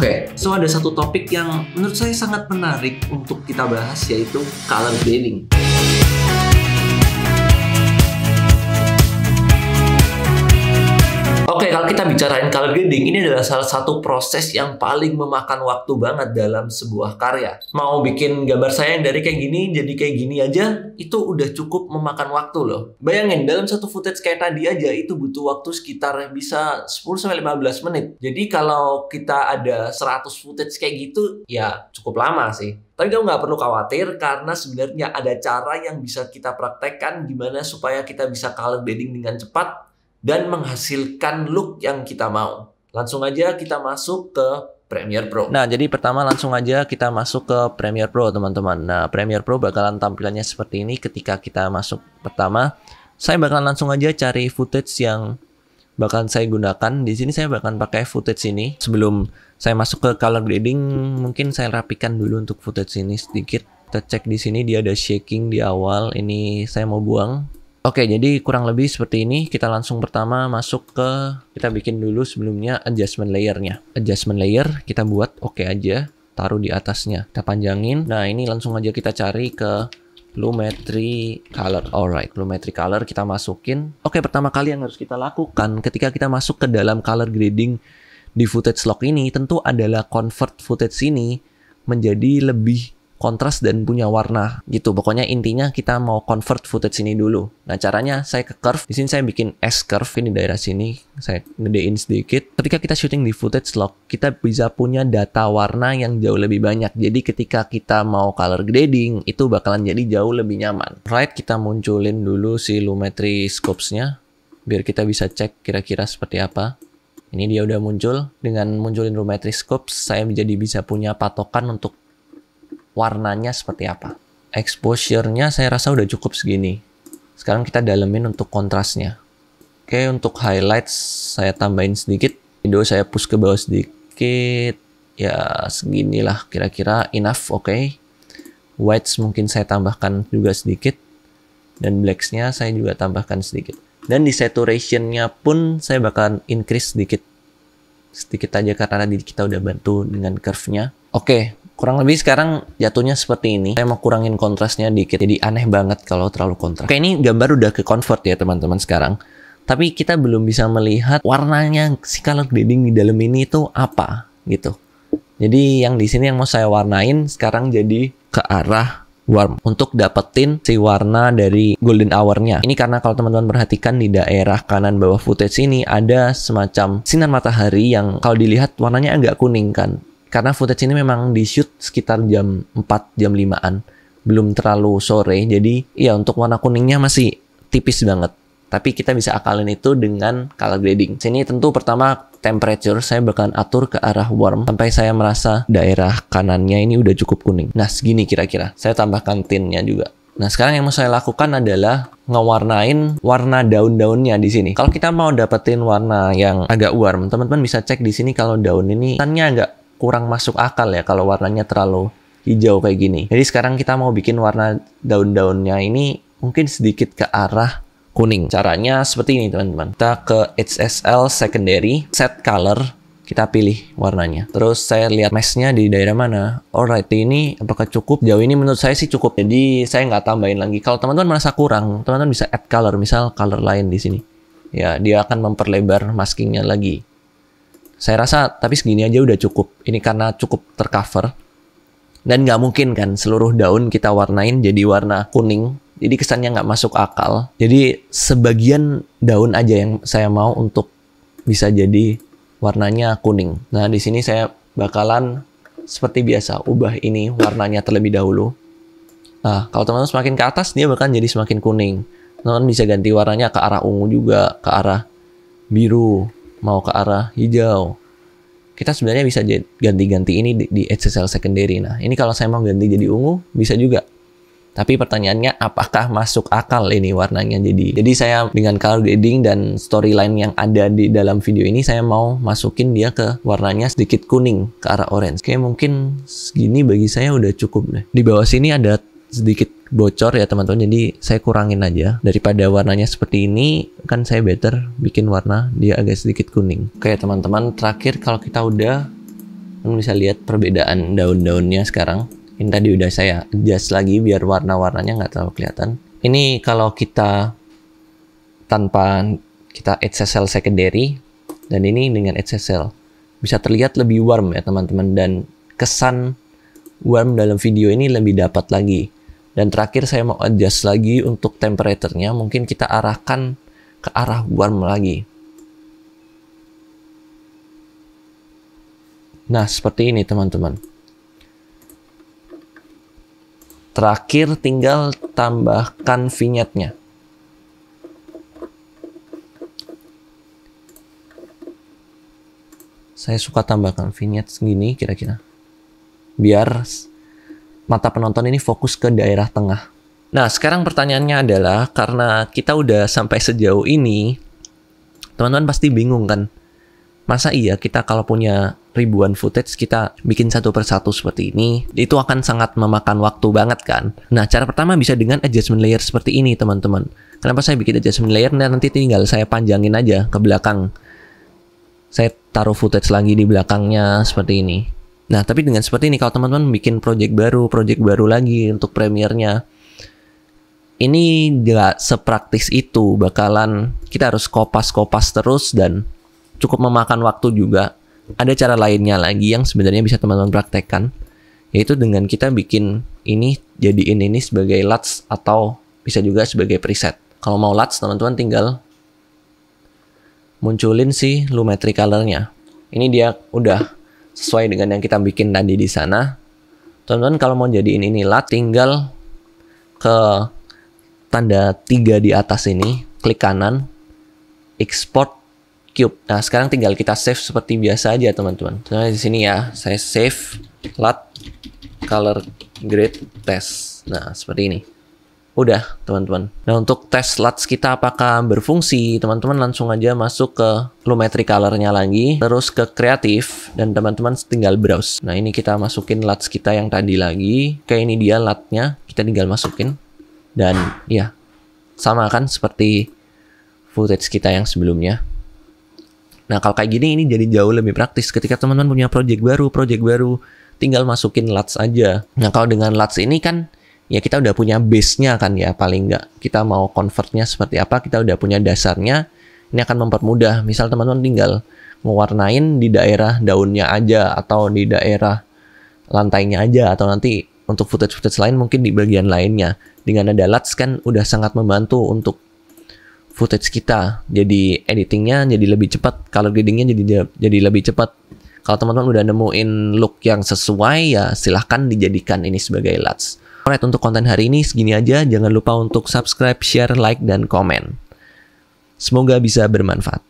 Oke, so ada satu topik yang menurut saya sangat menarik untuk kita bahas, yaitu color grading. Oke, kalau kita bicarain color grading, ini adalah salah satu proses yang paling memakan waktu banget dalam sebuah karya. Mau bikin gambar saya yang dari kayak gini jadi kayak gini aja, itu udah cukup memakan waktu loh. Bayangin, dalam satu footage kayak tadi aja, itu butuh waktu sekitar bisa 10-15 menit. Jadi kalau kita ada 100 footage kayak gitu, ya cukup lama sih. Tapi kamu nggak perlu khawatir, karena sebenarnya ada cara yang bisa kita praktekkan gimana supaya kita bisa color grading dengan cepat dan menghasilkan look yang kita mau. Langsung aja kita masuk ke Premiere Pro. Nah, jadi pertama langsung aja kita masuk ke Premiere Pro, teman-teman. Nah, Premiere Pro bakalan tampilannya seperti ini ketika kita masuk. Pertama, saya bakalan langsung aja cari footage yang bakalan saya gunakan. Di sini saya bakalan pakai footage ini. Sebelum saya masuk ke color grading, mungkin saya rapikan dulu untuk footage ini sedikit. Kita cek di sini dia ada shaking di awal. Ini saya mau buang. Oke, jadi kurang lebih seperti ini. Kita langsung pertama masuk ke, kita bikin dulu sebelumnya adjustment layernya. Adjustment layer kita buat oke aja, taruh di atasnya. Kita panjangin. Nah, ini langsung aja kita cari ke Lumetri Color. Alright, Lumetri Color kita masukin. Oke, pertama kali yang harus kita lakukan ketika kita masuk ke dalam color grading di footage log ini, tentu adalah convert footage ini menjadi lebih kontras dan punya warna gitu. Pokoknya intinya kita mau convert footage ini dulu. Nah, caranya saya ke curve. Di sini saya bikin S curve ini daerah sini. Saya gedein sedikit. Ketika kita syuting di footage log, kita bisa punya data warna yang jauh lebih banyak. Jadi ketika kita mau color grading, itu bakalan jadi jauh lebih nyaman. Right, kita munculin dulu si Lumetri scopes-nya biar kita bisa cek kira-kira seperti apa. Ini dia udah muncul. Dengan munculin Lumetri scopes, saya jadi bisa punya patokan untuk warnanya seperti apa. Exposure-nya saya rasa udah cukup segini. Sekarang kita dalemin untuk kontrasnya. Oke, untuk highlights saya tambahin sedikit. Video saya push ke bawah sedikit. Ya, seginilah kira-kira enough, oke. Whites mungkin saya tambahkan juga sedikit. Dan blacks-nya saya juga tambahkan sedikit. Dan di saturation-nya pun saya bakal increase sedikit. Sedikit aja karena tadi kita udah bantu dengan curve-nya. Oke. Kurang lebih sekarang jatuhnya seperti ini. Saya mau kurangin kontrasnya dikit. Jadi aneh banget kalau terlalu kontras. Oke, ini gambar udah ke convert ya teman-teman sekarang. Tapi kita belum bisa melihat warnanya si color grading di dalam ini itu apa gitu. Jadi yang di sini yang mau saya warnain sekarang jadi ke arah warm. Untuk dapetin si warna dari golden hour-nya. Ini karena kalau teman-teman perhatikan di daerah kanan bawah footage ini ada semacam sinar matahari yang kalau dilihat warnanya agak kuning kan. Karena footage ini memang di-shoot sekitar jam 4, jam 5-an. Belum terlalu sore, jadi ya untuk warna kuningnya masih tipis banget. Tapi kita bisa akalin itu dengan color grading. Sini tentu pertama temperature saya bakalan atur ke arah warm. Sampai saya merasa daerah kanannya ini udah cukup kuning. Nah, segini kira-kira. Saya tambahkan tintnya juga. Nah, sekarang yang mau saya lakukan adalah ngewarnain warna daun-daunnya di sini. Kalau kita mau dapetin warna yang agak warm, teman-teman bisa cek di sini kalau daun ini warnanya agak kurang masuk akal ya kalau warnanya terlalu hijau kayak gini. Jadi sekarang kita mau bikin warna daun-daunnya ini mungkin sedikit ke arah kuning. Caranya seperti ini teman-teman. Kita ke HSL secondary, set color, kita pilih warnanya. Terus saya lihat mesh-nya di daerah mana. Alright, ini apakah cukup? Jauh ini menurut saya sih cukup. Jadi saya nggak tambahin lagi. Kalau teman-teman merasa kurang, teman-teman bisa add color, misal color lain di sini. Ya, dia akan memperlebar maskingnya lagi. Saya rasa tapi segini aja udah cukup. Ini karena cukup tercover. Dan nggak mungkin kan seluruh daun kita warnain jadi warna kuning. Jadi kesannya nggak masuk akal. Jadi sebagian daun aja yang saya mau untuk bisa jadi warnanya kuning. Nah, di sini saya bakalan seperti biasa ubah ini warnanya terlebih dahulu. Nah, kalau teman-teman semakin ke atas dia bakalan jadi semakin kuning. Teman-teman bisa ganti warnanya ke arah ungu juga, ke arah biru, mau ke arah hijau. Kita sebenarnya bisa ganti-ganti ini di HSL secondary. Nah, ini kalau saya mau ganti jadi ungu, bisa juga. Tapi pertanyaannya, apakah masuk akal ini warnanya jadi? Jadi saya dengan color grading dan storyline yang ada di dalam video ini, saya mau masukin dia ke warnanya sedikit kuning, ke arah orange. Oke, mungkin segini bagi saya udah cukup deh. Di bawah sini ada sedikit bocor ya teman-teman, jadi saya kurangin aja. Daripada warnanya seperti ini, kan saya better bikin warna dia agak sedikit kuning. Oke teman-teman, terakhir kalau kita udah Teman bisa lihat perbedaan daun-daunnya sekarang. Ini tadi udah saya adjust lagi biar warna-warnanya nggak terlalu kelihatan. Ini kalau kita tanpa kita HSL secondary, dan ini dengan HSL bisa terlihat lebih warm ya teman-teman, dan kesan warm dalam video ini lebih dapat lagi. Dan terakhir saya mau adjust lagi untuk temperaturnya, mungkin kita arahkan ke arah warm lagi. Nah, seperti ini teman-teman. Terakhir tinggal tambahkan vignette-nya. Saya suka tambahkan vignette segini kira-kira, biar mata penonton ini fokus ke daerah tengah. Nah, sekarang pertanyaannya adalah, karena kita udah sampai sejauh ini, teman-teman pasti bingung kan? Masa iya kita kalau punya ribuan footage, kita bikin satu persatu seperti ini? Itu akan sangat memakan waktu banget kan? Nah, cara pertama bisa dengan adjustment layer seperti ini, teman-teman. Kenapa saya bikin adjustment layer? Nah, nanti tinggal saya panjangin aja ke belakang. Saya taruh footage lagi di belakangnya seperti ini. Nah, tapi dengan seperti ini, kalau teman-teman bikin project baru lagi untuk Premiere-nya, ini nggak sepraktis itu. Bakalan kita harus kopas-kopas terus dan cukup memakan waktu juga. Ada cara lainnya lagi yang sebenarnya bisa teman-teman praktekkan, yaitu dengan kita bikin ini, jadiin ini sebagai LUTs atau bisa juga sebagai preset. Kalau mau LUTs, teman-teman tinggal munculin si Lumetri color-nya. Ini dia udah sesuai dengan yang kita bikin tadi di sana. Teman-teman kalau mau jadiin ini LUT, tinggal ke tanda 3 di atas ini, klik kanan, export cube. Nah, sekarang tinggal kita save seperti biasa aja teman-teman. Nah, di sini ya, saya save LUT color grade test. Nah, seperti ini. Udah, teman-teman. Nah, untuk tes LUTs kita apakah berfungsi, teman-teman langsung aja masuk ke Lumetri color-nya lagi, terus ke kreatif, dan teman-teman tinggal browse. Nah, ini kita masukin LUTs kita yang tadi lagi. Kayak ini dia LUT-nya, kita tinggal masukin. Dan ya, sama kan seperti footage kita yang sebelumnya. Nah, kalau kayak gini, ini jadi jauh lebih praktis. Ketika teman-teman punya project baru, tinggal masukin LUTs aja. Nah, kalau dengan LUTs ini kan, ya kita udah punya base-nya kan ya, paling nggak. Kita mau convert-nya seperti apa, kita udah punya dasarnya. Ini akan mempermudah. Misal teman-teman tinggal mewarnain di daerah daunnya aja, atau di daerah lantainya aja, atau nanti untuk footage-footage lain mungkin di bagian lainnya. Dengan ada LUTs kan udah sangat membantu untuk footage kita. Jadi editingnya jadi lebih cepat, color gradingnya jadi lebih cepat. Kalau teman-teman udah nemuin look yang sesuai, ya silahkan dijadikan ini sebagai LUTs. Alright, untuk konten hari ini segini aja. Jangan lupa untuk subscribe, share, like, dan komen. Semoga bisa bermanfaat.